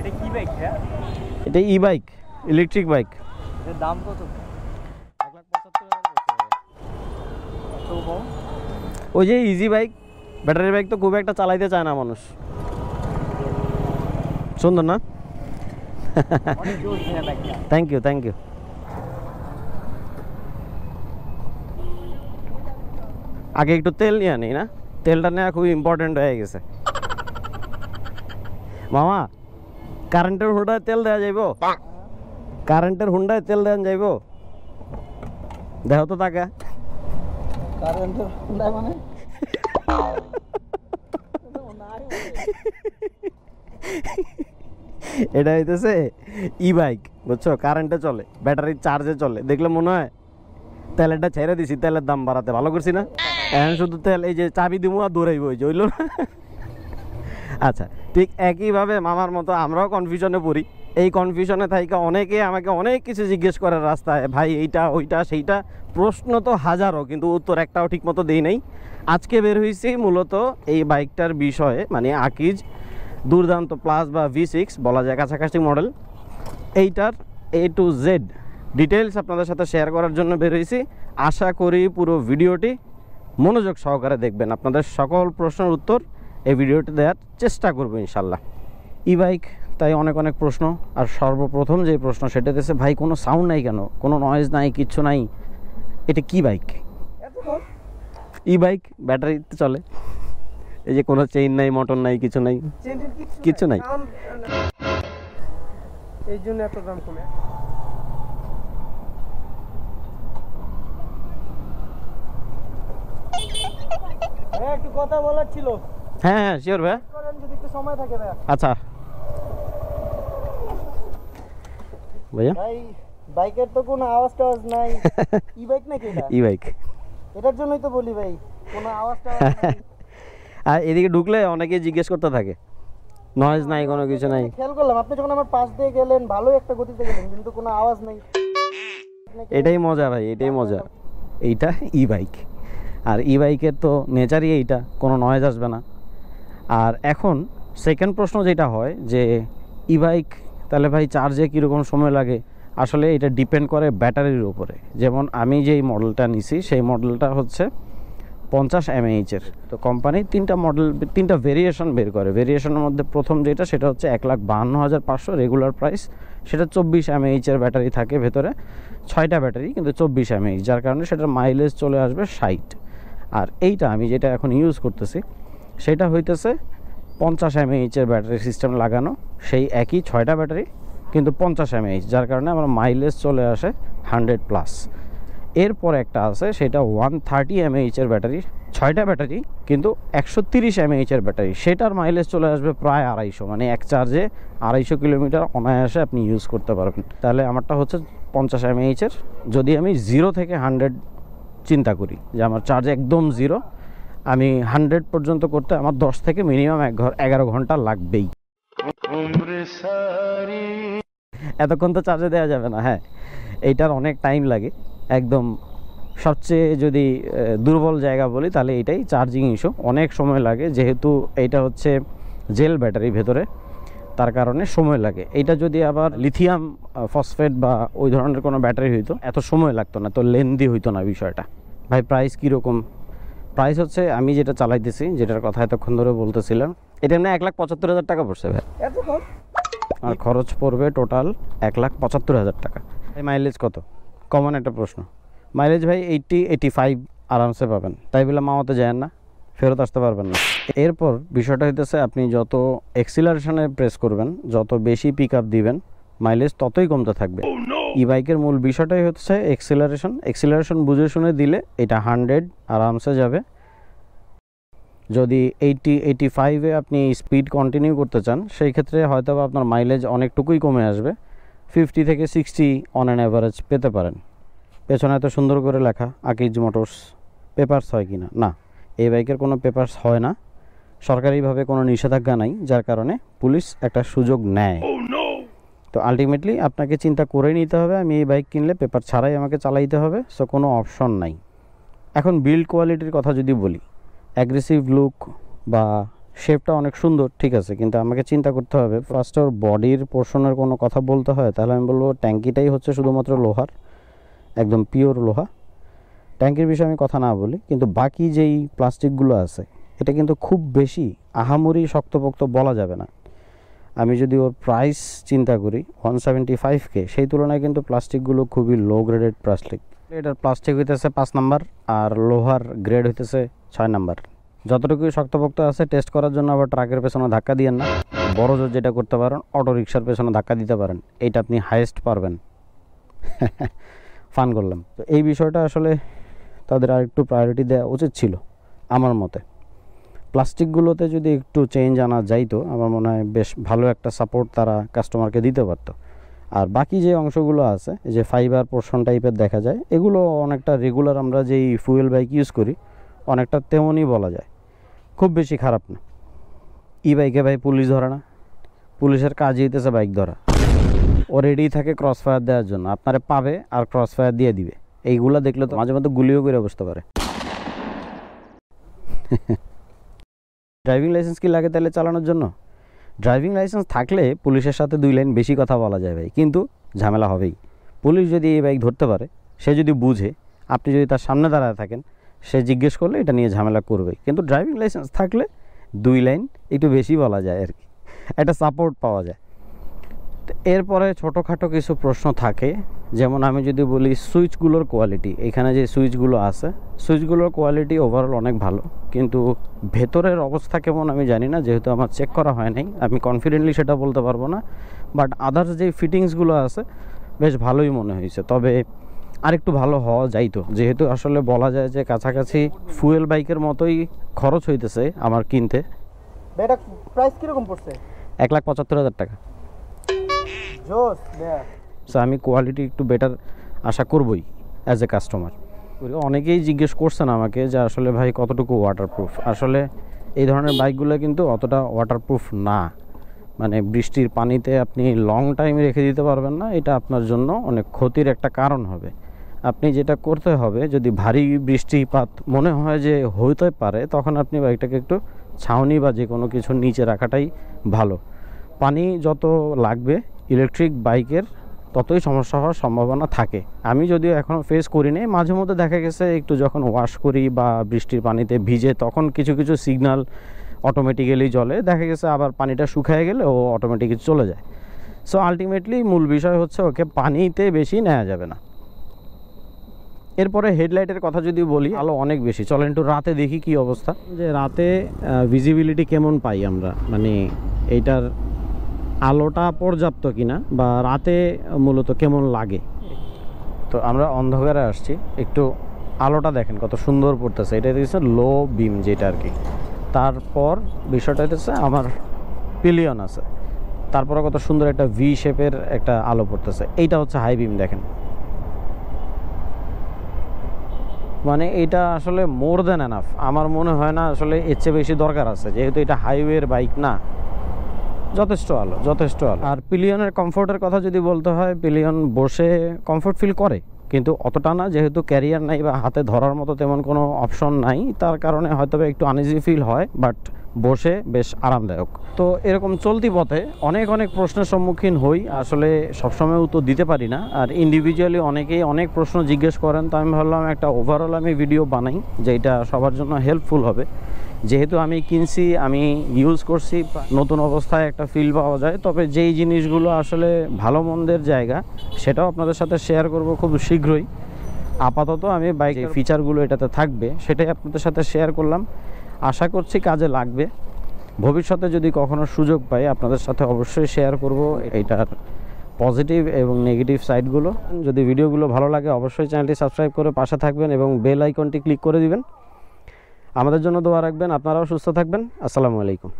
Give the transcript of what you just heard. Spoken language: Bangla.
এটা কি বাইক ভাই? এটা ই বাইক, ইলেকট্রিক বাইক। এর দাম কত? 1,75,000 তো কম। ওই যে ইজি বাইক, ব্যাটারি বাইক তো খুব একটা চালাইতে চায় না মানুষ। সুন্দর না? Thank you thank you. আগে একটু তেল নিয়ে আনি না, তেলটা নেওয়া খুব ইম্পর্টেন্ট হয়ে গেছে। মামা কারেন্টের হুন্ডায় তেল দেওয়া যাইব? কারেন্টের হুন্ডায় তেল দেওয়া যাইব? দেখো তো টাকা। কারেন্টের হুন্ডায় মানে এটা হইতেছে ই বাইক, বুঝছো? কারেন্টে চলে, ব্যাটারি চার্জে চলে। দেখলে মনে হয় তেলটা ছেড়ে দিছি, তেলের দাম বাড়াতে ভালো করছি না? এখন শুধু তেল, এই যে চাবি দিমু আর দৌড়াইব, ওই যে হইল না? আচ্ছা, ঠিক একইভাবে মামার মতো আমরাও কনফিউশনে পড়ি। এই কনফিউশনে থাইকা অনেকে আমাকে অনেক কিছু জিজ্ঞেস করে রাস্তায়, ভাই এইটা ওইটা সেইটা, প্রশ্ন তো হাজারো, কিন্তু উত্তর একটাও ঠিক মতো দেই নাই। আজকে বের হয়েছি মূলত এই বাইকটার বিষয়ে, মানে আকিজ দুর্দান্ত প্লাস বা V6 বলা যায়, কাছাকাছি মডেল। এইটার A to Z ডিটেলস আপনাদের সাথে শেয়ার করার জন্য বের হয়েছি। আশা করি পুরো ভিডিওটি মনোযোগ সহকারে দেখবেন, আপনাদের সকল প্রশ্নের উত্তর এই ভিডিওটি দেওয়ার চেষ্টা করবো ইনশাল্লাহ। ই বাইক, তাই অনেক অনেক প্রশ্ন। আর সর্বপ্রথম যে প্রশ্ন সেটা হচ্ছে, ভাই কোনো সাউন্ড নাই কেন, কোনো নয়েজ নাই, কিচ্ছু নাই, এটা কি বাইক? ই বাইক, ব্যাটারিতে চলে। এই যে কোনো চেইন নাই, মোটর নাই, কিছু নাই, কিছু নাই। এই জন্য এত দাম কমে। একটু কথা বলার ছিল। হ্যাঁ হ্যাঁ শিওর ভাই, যদি একটু সময় থাকে ভাই। আচ্ছা ভাইয়া। ভাই বাইকের তো কোনো আওয়াজ টাওয়াজ নাই। ই বাইক নাকি এটা? ই বাইক, এটার জন্যই তো বলি ভাই, কোনো আওয়াজ টাওয়াজ নাই। আর এদিকে ঢুকলে অনেকে জিজ্ঞেস করতে থাকে, নয়েজ নাই, কোনো কিছু নাই। খেয়াল করলাম আপনি যখন আমার পাশ দিয়ে গেলেন ভালো একটা গতিতে গেলেন, কিন্তু কোনো আওয়াজ নাই। এটাই মজা ভাই, এটাই মজা। এইটা ই বাইক, আর ই বাইকের তো নেচারই এইটা, কোনো নয়েজ আসবে না। আর এখন সেকেন্ড প্রশ্ন যেটা হয় যে ই বাইক তাহলে ভাই চার্জে কীরকম সময় লাগে? আসলে এটা ডিপেন্ড করে ব্যাটারির উপরে। যেমন আমি যেই মডেলটা নিছি সেই মডেলটা হচ্ছে 50 mAh-এর। তো কোম্পানি তিনটা ভেরিয়েশন বের করে। ভেরিয়েশনের মধ্যে প্রথম যেটা, সেটা হচ্ছে 1,52,500 রেগুলার প্রাইস। সেটা 24 mAh-এর ব্যাটারি থাকে ভেতরে, 6টা ব্যাটারি কিন্তু 24 mAh, যার কারণে সেটার মাইলেজ চলে আসবে 60। আর এইটা আমি যেটা এখন ইউজ করতেছি সেটা হইতেছে 50 mAh-এর ব্যাটারি সিস্টেম লাগানো, সেই একই 6টা ব্যাটারি কিন্তু 50 mAh, যার কারণে আমার মাইলেজ চলে আসে 100+। এরপর একটা আছে, সেটা 130 mAh-এর ব্যাটারি, 6টা ব্যাটারি কিন্তু 130 mAh-এর ব্যাটারি, সেটার মাইলেজ চলে আসবে প্রায় 250, মানে এক চার্জে 250 কিলোমিটার অনায়াসে আপনি ইউজ করতে পারবেন। তাহলে আমারটা হচ্ছে 50 mAh-এর। যদি আমি 0 থেকে 100 চিন্তা করি, যে আমার চার্জ একদম 0, আমি 100 পর্যন্ত করতে আমার 10 থেকে মিনিমাম 11 ঘন্টা লাগবেই। এতক্ষণ তো চার্জে দেওয়া যাবে না। হ্যাঁ, এইটার অনেক টাইম লাগে। একদম সবচেয়ে যদি দুর্বল জায়গা বলি তাহলে এইটাই, চার্জিং ইস্যু, অনেক সময় লাগে। যেহেতু এইটা হচ্ছে জেল ব্যাটারি ভেতরে, তার কারণে সময় লাগে। এইটা যদি আবার লিথিয়াম ফসফেট বা ওই ধরনের কোনো ব্যাটারি হইতো, এত সময় লাগতো না, তো লেন্দি হইতো না বিষয়টা। ভাই প্রাইস কীরকম? প্রাইস হচ্ছে, আমি যেটা চালাইতেছি, যেটার কথা এতক্ষণ ধরে বলতেছিলাম, এটা না 1,75,000 টাকা পড়ছে ভাই। আর খরচ পড়বে টোটাল 1,75,000 টাকা। এই মাইলেজ কত? কমন একটা প্রশ্ন। মাইলেজ ভাই 80-85 আরামসে পাবেন। তাই বলে মামাতে যায় না, ফেরত আসতে পারবেন না। এরপর বিষয়টা হইতেছে, আপনি যত এক্সিলারেশনে প্রেস করবেন, যত বেশি পিক আপ দিবেন, মাইলেজ ততই কমতে থাকবে। ই বাইকের মূল বিষয়টাই হচ্ছে এক্সিলারেশন বুঝে শুনে দিলে এটা 100 আরামসে যাবে। যদি 80-85-এ আপনি স্পিড কন্টিনিউ করতে চান, সেই ক্ষেত্রে হয়তো আপনার মাইলেজ অনেকটুকুই কমে আসবে, 50 থেকে 60 অন অ্যান অ্যাভারেজ পেতে পারেন। পেছনে এত সুন্দর করে লেখা আকিজ মোটরস, পেপারস হয় কি না? না, এই বাইকের কোনো পেপারস হয় না, সরকারিভাবে কোনো নিষেধাজ্ঞা নাই, যার কারণে পুলিশ একটা সুযোগ নেয়। তো আলটিমেটলি আপনাকে চিন্তা করে নিতে হবে, আমি এই বাইক কিনলে পেপার ছাড়াই আমাকে চালাইতে হবে, সো কোনো অপশন নাই। এখন বিল্ড কোয়ালিটির কথা যদি বলি, অ্যাগ্রেসিভ লুক বা শেপটা অনেক সুন্দর, ঠিক আছে, কিন্তু আমাকে চিন্তা করতে হবে ফার্স্ট ওর বডির পোর্শনের কোনো কথা বলতে হয়, তাহলে আমি বলবো ট্যাঙ্কিটাই হচ্ছে শুধুমাত্র লোহার, একদম পিওর লোহা। ট্যাঙ্কির বিষয়ে আমি কথা না বলি, কিন্তু বাকি যেই প্লাস্টিকগুলো আছে এটা কিন্তু খুব বেশি আহামরি শক্তপোক্ত বলা যাবে না। আমি যদি ওর প্রাইস চিন্তা করি 175K, সেই তুলনায় কিন্তু প্লাস্টিকগুলো খুবই লো গ্রেডেড প্লাস্টিক। এটার প্লাস্টিক হইতেছে 5 নাম্বার আর লোহার গ্রেড হইতেছে 6 নাম্বার। যতটুকু শক্তপোক্ত আছে টেস্ট করার জন্য আবার ট্রাকের পেছনে ধাক্কা দিয়েন না। বড় জোর যেটা করতে পারেন অটো রিক্সার পেছনে ধাক্কা দিতে পারেন, এইটা আপনি হাইয়েস্ট পারবেন। ফান করলাম। তো এই বিষয়টা আসলে তাদের আর একটু প্রায়োরিটি দেওয়া উচিত ছিল আমার মতে। প্লাস্টিকগুলোতে যদি একটু চেঞ্জ আনা যাইতো আমার মনে হয় বেশ ভালো একটা সাপোর্ট তারা কাস্টমারকে দিতে পারতো। আর বাকি যে অংশগুলো আছে, যে ফাইবার পোর্শন টাইপের দেখা যায়, এগুলো অনেকটা রেগুলার আমরা যেই ফুয়েল বাইক ইউজ করি অনেকটা তেমনই বলা যায়, খুব বেশি খারাপ না। ই বাইকে ভাই পুলিশ ধরে না, পুলিশের কাজই হইতেছে বাইক ধরা। ও রেডি থাকে ক্রস ফায়ার দেওয়ার জন্য, আপনারে পাবে আর ক্রস ফায়ার দিয়ে দিবে। এইগুলা দেখলে তো মাঝে মধ্যে গুলিও করে বসতে পারে। ড্রাইভিং লাইসেন্স কি লাগে তাহলে চালানোর জন্য? ড্রাইভিং লাইসেন্স থাকলে পুলিশের সাথে 2 লাইন বেশি কথা বলা যায় ভাই, কিন্তু ঝামেলা হবেই। পুলিশ যদি এই বাইক ধরতে পারে, সে যদি বুঝে, আপনি যদি তার সামনে দাঁড়ায় থাকেন, সে জিজ্ঞেস করলে এটা নিয়ে ঝামেলা করবেই। কিন্তু ড্রাইভিং লাইসেন্স থাকলে 2 লাইন একটু বেশি বলা যায় আর কি, একটা সাপোর্ট পাওয়া যায়। এরপরে ছোটোখাটো কিছু প্রশ্ন থাকে, যেমন আমি যদি বলি সুইচগুলোর কোয়ালিটি। এখানে যে সুইচগুলো আছে, সুইচগুলোর কোয়ালিটি ওভারঅল অনেক ভালো, কিন্তু ভেতরের অবস্থা কেমন আমি জানি না, যেহেতু আমার চেক করা হয় নাই, আমি কনফিডেন্টলি সেটা বলতে পারবো না। বাট আদার্স যে ফিটিংসগুলো আছে বেশ ভালোই মনে হয়েছে, তবে আরেকটু ভালো হওয়া যাইতো, যেহেতু আসলে বলা যায় যে কাছাকাছি ফুয়েল বাইকের মতোই খরচ হইতেছে আমার কিনতে। এটা প্রাইস কিরকম পড়ছে? 1,75,000 টাকা। সো আমি কোয়ালিটি একটু বেটার আশা করবই অ্যাজ এ কাস্টমার। অনেকেই জিজ্ঞেস করছেন আমাকে যে আসলে ভাই কতটুকু ওয়াটারপ্রুফ। আসলে এই ধরনের বাইকগুলো কিন্তু অতটা ওয়াটারপ্রুফ না, মানে বৃষ্টির পানিতে আপনি লং টাইম রেখে দিতে পারবেন না, এটা আপনার জন্য অনেক ক্ষতির একটা কারণ হবে। আপনি যেটা করতে হবে, যদি ভারী বৃষ্টিপাত মনে হয় যে হইতে পারে, তখন আপনি বাইকটাকে একটু ছাউনি বা যে কোনো কিছুর নিচে রাখাটাই ভালো। পানি যত লাগবে ইলেকট্রিক বাইকের ততই সমস্যা হওয়ার সম্ভাবনা থাকে। আমি যদিও এখনও ফেস করিনি, মাঝে মধ্যে দেখা গেছে একটু যখন ওয়াশ করি বা বৃষ্টির পানিতে ভিজে, তখন কিছু কিছু সিগন্যাল অটোমেটিক্যালি জ্বলে, দেখা গেছে আবার পানিটা শুকিয়ে গেলে ও অটোমেটিক্যালি চলে যায়। সো আলটিমেটলি মূল বিষয় হচ্ছে ওকে পানিতে বেশি নেওয়া যাবে না। এরপরে হেডলাইটের কথা যদি বলি, আলো অনেক বেশি। চলেন একটু রাতে দেখি কি অবস্থা, যে রাতে ভিজিবিলিটি কেমন পাই আমরা, মানে এইটার আলোটা পর্যাপ্ত কিনা বা রাতে মূলত কেমন লাগে। তো আমরা অন্ধকারে আসছি, একটু আলোটা দেখেন কত সুন্দর পড়তেছে। এটা হচ্ছে লো বিম যেটা আর কি। তারপর বিষয়টা হচ্ছে আমার পিলিয়ন আছে, তারপরে কত সুন্দর একটা ভি শেপের একটা আলো পড়তেছে। এইটা হচ্ছে হাই বিম, দেখেন, মানে এটা আসলে মোর দ্যান এনাফ। আমার মনে হয় না আসলে এর চেয়ে বেশি দরকার আছে, যেহেতু এটা হাইওয়ের বাইক না। যথেষ্ট আলো, যথেষ্ট আলো। আর পিলিয়নের কমফোর্টের কথা যদি বলতে হয়, পিলিয়ন বসে কমফোর্ট ফিল করে, কিন্তু অতটা না, যেহেতু ক্যারিয়ার নাই বা হাতে ধরার মতো তেমন কোনো অপশন নাই, তার কারণে হয়তো একটু আনইজি ফিল হয়, বাট বসে বেশ আরামদায়ক। তো এরকম চলতি পথে অনেক অনেক প্রশ্নের সম্মুখীন হই, আসলে সবসময় উত্তর দিতে পারি না। আর ইন্ডিভিজুয়ালি অনেকেই অনেক প্রশ্ন জিজ্ঞেস করেন, তো আমি ভাবলাম একটা ওভারঅল আমি ভিডিও বানাই, যেটা সবার জন্য হেল্পফুল হবে। যেহেতু আমি কিনছি, আমি ইউজ করছি, নতুন অবস্থায় একটা ফিল পাওয়া যায়। তবে যেই জিনিসগুলো আসলে ভালো মন্দের জায়গা, সেটাও আপনাদের সাথে শেয়ার করব খুব শীঘ্রই। আপাতত আমি বাইকের ফিচারগুলো এটাতে থাকবে সেটাই আপনাদের সাথে শেয়ার করলাম, আশা করছি কাজে লাগবে। ভবিষ্যতে যদি কখনো সুযোগ পাই আপনাদের সাথে অবশ্যই শেয়ার করব এইটার পজিটিভ এবং নেগেটিভ সাইডগুলো। যদি ভিডিওগুলো ভালো লাগে অবশ্যই চ্যানেলটি সাবস্ক্রাইব করে পাশে থাকবেন এবং বেল আইকনটি ক্লিক করে দিবেন। আমাদের জন্য দোয়া রাখবেন। আপনারাও সুস্থ থাকবেন। আসসালামু আলাইকুম।